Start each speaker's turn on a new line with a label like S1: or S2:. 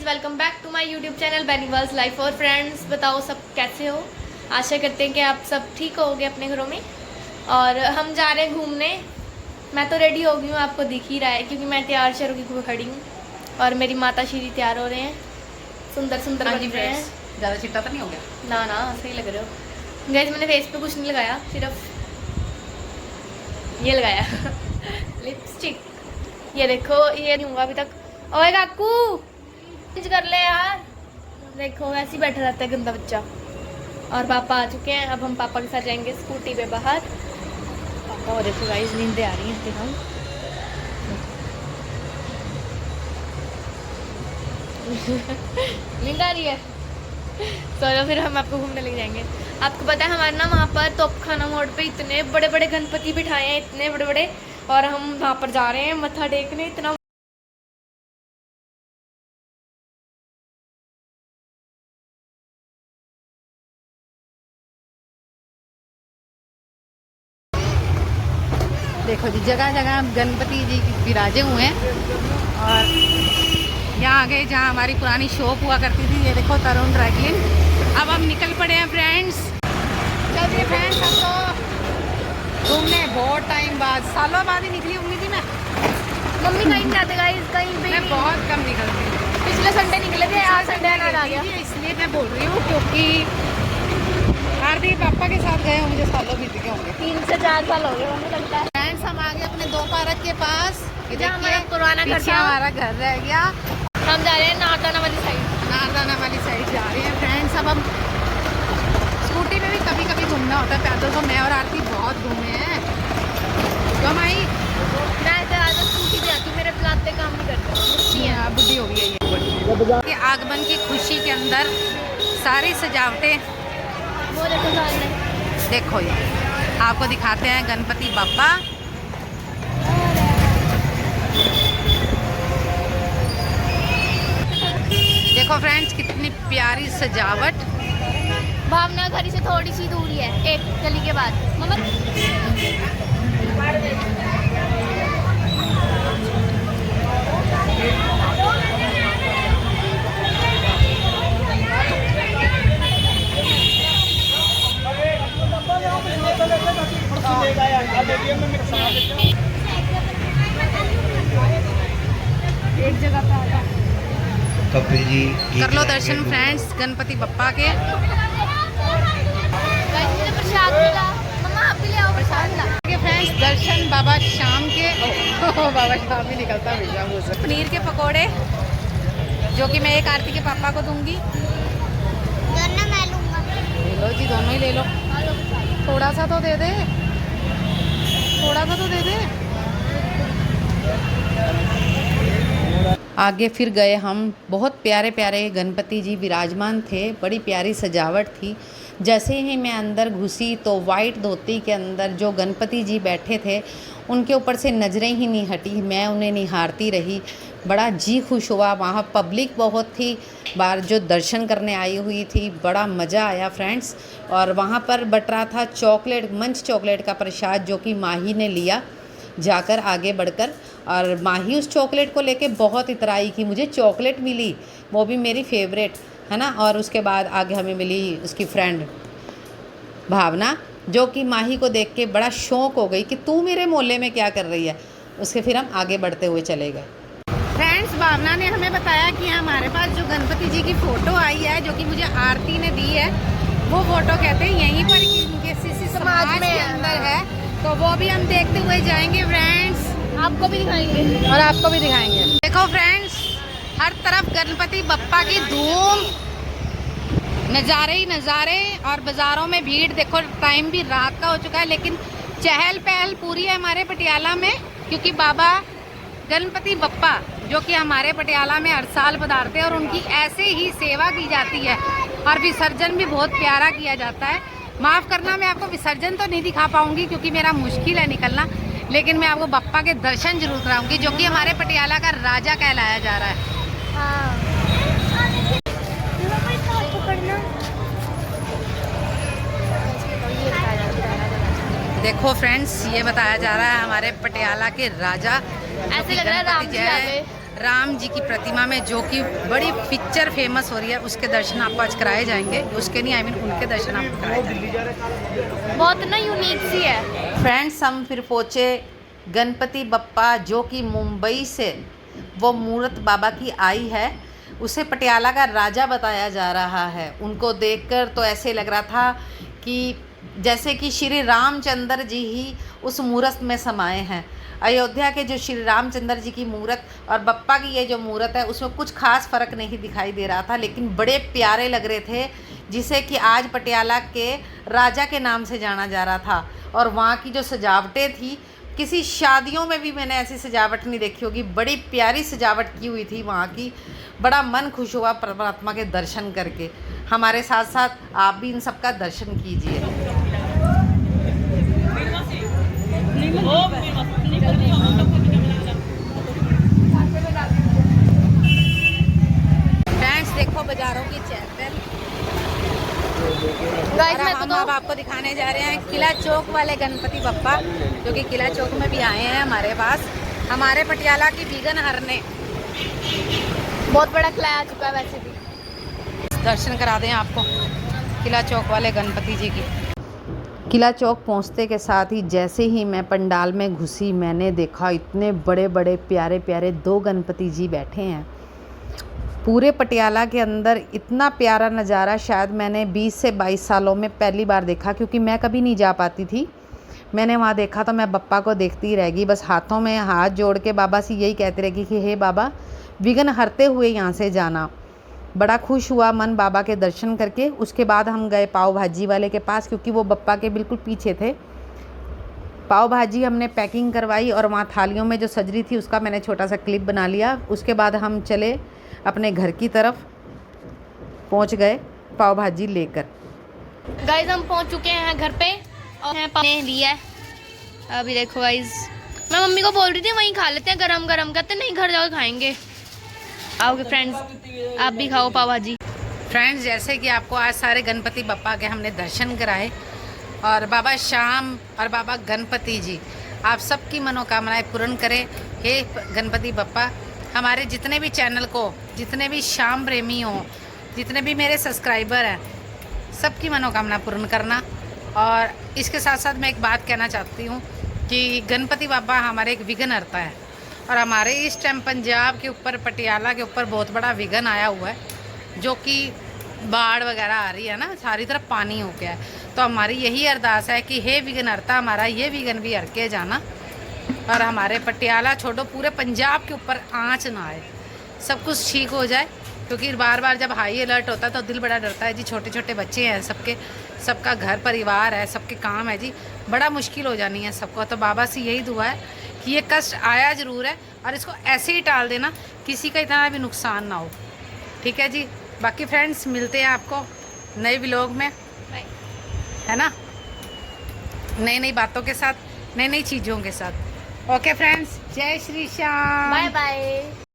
S1: Welcome back to my YouTube channel Beniwal's life. और friends, बताओ सब कैसे हो। आशा करते हैं कि आप सब ठीक होगे अपने घरों में। और हम जा रहे हैं घूमने। मैं तो रेडी हो गई हूँ, आपको दिख ही रहा है क्योंकि मैं तैयार शरों की खड़ी हूँ और मेरी माता श्री तैयार हो रहे हैं, सुंदर सुंदर बन रहे हैं।
S2: ज़्यादा चिट्टा तो नहीं हो गया?
S1: ना ना, सही लग रहे हो गाइस। मैंने फेस पे कुछ नहीं लगाया, सिर्फ ये लगाया लिपस्टिक। ये देखो, ये नहीं हुआ अभी तक। ओए काकू कर ले यार, देखो ऐसे ही बैठा रहता है गंदा बच्चा। और पापा आ चुके हैं, अब हम पापा के साथ जाएंगे स्कूटी पे बाहर। पापा और देखो गाइस, नींदें आ रही हैं फिलहाल। नींद आ रही है, चलो फिर हम आपको घूमने ले जाएंगे। आपको पता है हमारे ना वहाँ पर तोपखाना मोड़ पे इतने बड़े बड़े गणपति बिठाए हैं, इतने बड़े बड़े। और हम वहाँ पर जा रहे हैं मत्था टेकने। इतना
S2: देखो जी, जगह जगह गणपति जी विराजे हुए हैं। और यहाँ आगे जहाँ हमारी पुरानी शॉप हुआ करती थी, ये देखो तरुण ड्राई क्लीन। अब हम निकल पड़े हैं फ्रेंड्स। चलिए फ्रेंड्स, हम तो घूमने बहुत टाइम बाद, सालों बाद ही निकली होंगी थी मैं।
S1: मम्मी कहीं नहीं जाते गाइस, कहीं भी
S2: मैं बहुत कम निकलती हूँ।
S1: पिछले संडे निकले थे, आज संडे आ गया।
S2: इसलिए मैं बोल रही हूँ क्योंकि आरती पापा के साथ गए मुझे सालों बीत गए होंगे,
S1: 3 से 4 साल हो गए मुझे लगता है।
S2: फ्रेंड्स, हम आ गए अपने दो पार्क के पास।
S1: हमारा पुराना घर था,
S2: हमारा घर रह गया।
S1: हम जा रहे हैं नारदाना वाली साइड।
S2: नारदाना वाली साइड जा रहे हैं फ्रेंड्स। अब हम स्कूटी में भी कभी कभी घूमना होता है, पैदल तो मैं और आरती बहुत घूमे हैं। तो हम आई,
S1: मैं ज़्यादा स्कूटी पे आती हूँ, मेरे प्लाते काम नहीं करते।
S2: बुढ़ी हो गई है ये। आगमन की खुशी के अंदर सारी सजावटें,
S1: वो देखो सामने,
S2: देखो ये आपको दिखाते हैं गणपति बाप्पा। देखो फ्रेंड्स, कितनी प्यारी सजावट।
S1: भावना घरी से थोड़ी सी दूरी है, एक गली के बाद। मम्मा एक जगह पे आया।
S3: कपिल जी
S2: कर लो दर्शन फ्रेंड्स गणपति बप्पा के।
S1: प्रसाद मिला, मम्मा आप भी ले आओ प्रसाद ला।
S2: फ्रेंड्स, दर्शन बाबा शाम के। बाबा शाम ही निकलता हमेशा मुँह से। पनीर के पकोड़े जो कि मैं एक आरती के पापा को दूंगी।
S1: दोनों मैं लूंगा।
S2: ले लो जी, दोनों ही ले लो। थोड़ा सा तो दे दे, थोड़ा सा तो दे दे। आगे फिर गए हम। बहुत प्यारे प्यारे गणपति जी विराजमान थे, बड़ी प्यारी सजावट थी। जैसे ही मैं अंदर घुसी तो वाइट धोती के अंदर जो गणपति जी बैठे थे, उनके ऊपर से नज़रें ही नहीं हटी। मैं उन्हें निहारती रही, बड़ा जी खुश हुआ। वहाँ पब्लिक बहुत थी बाहर जो दर्शन करने आई हुई थी, बड़ा मज़ा आया फ्रेंड्स। और वहाँ पर बट रहा था चॉकलेट, मंच चॉकलेट का प्रसाद, जो कि माही ने लिया जाकर आगे बढ़कर। और माही उस चॉकलेट को लेके बहुत इतराई कि मुझे चॉकलेट मिली, वो भी मेरी फेवरेट है ना। और उसके बाद आगे हमें मिली उसकी फ्रेंड भावना, जो कि माही को देख के बड़ा शौक हो गई कि तू मेरे मोहल्ले में क्या कर रही है। उसके फिर हम आगे बढ़ते हुए चले गए। फ्रेंड्स, भावना ने हमें बताया कि हमारे पास जो गणपति जी की फ़ोटो आई है, जो कि मुझे आरती ने दी है, वो फ़ोटो कहते हैं यहीं पर इनके सीसी समाज के अंदर है। तो वो भी हम देखते हुए जाएंगे फ्रेंड्स,
S1: आपको भी दिखाएंगे
S2: और आपको भी दिखाएंगे। देखो फ्रेंड्स, हर तरफ गणपति बप्पा की धूम, नज़ारे ही नज़ारे। और बाज़ारों में भीड़ देखो, टाइम भी रात का हो चुका है लेकिन चहल पहल पूरी है हमारे पटियाला में, क्योंकि बाबा गणपति बप्पा जो कि हमारे पटियाला में हर साल पधारते हैं और उनकी ऐसे ही सेवा की जाती है। और विसर्जन भी बहुत प्यारा किया जाता है। माफ़ करना, मैं आपको विसर्जन तो नहीं दिखा पाऊँगी क्योंकि मेरा मुश्किल है निकलना, लेकिन मैं आपको बप्पा के दर्शन जरूर कराऊंगी, जो कि हमारे पटियाला का राजा कहलाया जा रहा है। देखो फ्रेंड्स, ये बताया जा रहा है हमारे पटियाला के राजा,
S1: ऐसे लग रहा है राम जी आ गए।
S2: राम जी की प्रतिमा में, जो कि बड़ी पिक्चर फेमस हो रही है, उसके दर्शन आपको आज कराए जाएंगे। उसके नहीं, आई मीन उनके दर्शन आपको कराए जाएंगे।
S1: बहुत ना यूनिक सी है।
S2: फ्रेंड्स, हम फिर पहुँचे गणपति बप्पा, जो कि मुंबई से वो मूर्त बाबा की आई है। उसे पटियाला का राजा बताया जा रहा है। उनको देखकर तो ऐसे लग रहा था कि जैसे कि श्री रामचंद्र जी ही उस मूरत में समाये हैं। अयोध्या के जो श्री रामचंद्र जी की मूरत और बप्पा की ये जो मूरत है, उसमें कुछ खास फ़र्क नहीं दिखाई दे रहा था, लेकिन बड़े प्यारे लग रहे थे, जिसे कि आज पटियाला के राजा के नाम से जाना जा रहा था। और वहाँ की जो सजावटें थी, किसी शादियों में भी मैंने ऐसी सजावट नहीं देखी होगी। बड़ी प्यारी सजावट की हुई थी वहाँ की। बड़ा मन खुश हुआ परमात्मा के दर्शन करके। हमारे साथ साथ आप भी इन सब का दर्शन कीजिए। फ्रेंड्स, देखो बाजारों की चहल।
S1: गाइस, मैं
S2: हम
S1: तो
S2: अब आपको दिखाने जा रहे हैं किला चौक वाले गणपति बप्पा, जो कि किला चौक में भी आए हैं हमारे पास, हमारे पटियाला की विघ्न हरने।
S1: बहुत बड़ा किला आ चुका है वैसे भी।
S2: दर्शन करा दें आपको किला चौक वाले गणपति जी की। किला चौक पहुंचते के साथ ही जैसे ही मैं पंडाल में घुसी, मैंने देखा इतने बड़े बड़े प्यारे प्यारे 2 गणपति जी बैठे हैं। पूरे पटियाला के अंदर इतना प्यारा नज़ारा शायद मैंने 20 से 22 सालों में पहली बार देखा, क्योंकि मैं कभी नहीं जा पाती थी। मैंने वहाँ देखा तो मैं बप्पा को देखती ही रह गई, बस हाथों में हाथ जोड़ के बाबा से यही कहती रहेगी कि हे बाबा, विघ्न हरते हुए यहाँ से जाना। बड़ा खुश हुआ मन बाबा के दर्शन करके। उसके बाद हम गए पाव भाजी वाले के पास, क्योंकि वो बप्पा के बिल्कुल पीछे थे। पाव भाजी हमने पैकिंग करवाई और वहाँ थालियों में जो सजरी थी उसका मैंने छोटा सा क्लिप बना लिया। उसके बाद हम चले अपने घर की तरफ, पहुँच गए पाव भाजी लेकर।
S1: गाइस, हम पहुंच चुके हैं घर पे और ने लिया है। अभी देखो गाइस, मैं मम्मी को बोल रही थी वहीं खा लेते हैं गरम गरम, कहते नहीं घर जाकर खाएंगे। आओगे फ्रेंड्स, आप भी खाओ पाव भाजी।
S2: फ्रेंड्स, जैसे कि आपको आज सारे गणपति बप्पा के हमने दर्शन कराए, और बाबा श्याम और बाबा गणपति जी आप सबकी मनोकामनाएं पूर्ण करें। हे गणपति बप्पा, हमारे जितने भी चैनल को, जितने भी श्याम प्रेमी हों, जितने भी मेरे सब्सक्राइबर हैं, सबकी मनोकामना पूर्ण करना। और इसके साथ साथ मैं एक बात कहना चाहती हूँ कि गणपति बाबा हमारे एक विघ्न हरता है, और हमारे इस टाइम पंजाब के ऊपर, पटियाला के ऊपर बहुत बड़ा विघ्न आया हुआ है, जो कि बाढ़ वगैरह आ रही है ना, सारी तरफ पानी हो गया है। तो हमारी यही अरदास है कि हे विघ्नहर्ता, हमारा ये विघ्न भी हर के जाना, और हमारे पटियाला छोड़ो पूरे पंजाब के ऊपर आँच ना आए, सब कुछ ठीक हो जाए। क्योंकि बार बार जब हाई अलर्ट होता है तो दिल बड़ा डरता है जी। छोटे छोटे बच्चे हैं, सबका घर परिवार है, सबके काम है जी, बड़ा मुश्किल हो जानी है सबको। तो बाबा से यही दुआ है कि ये कष्ट आया ज़रूर है, और इसको ऐसे ही टाल देना, किसी का इतना भी नुकसान ना हो। ठीक है जी। बाकी फ्रेंड्स, मिलते हैं आपको नए व्लॉग में, है ना, नई नई बातों के साथ, नई नई चीज़ों के साथ। ओके फ्रेंड्स, जय श्री श्याम,
S1: बाय बाय।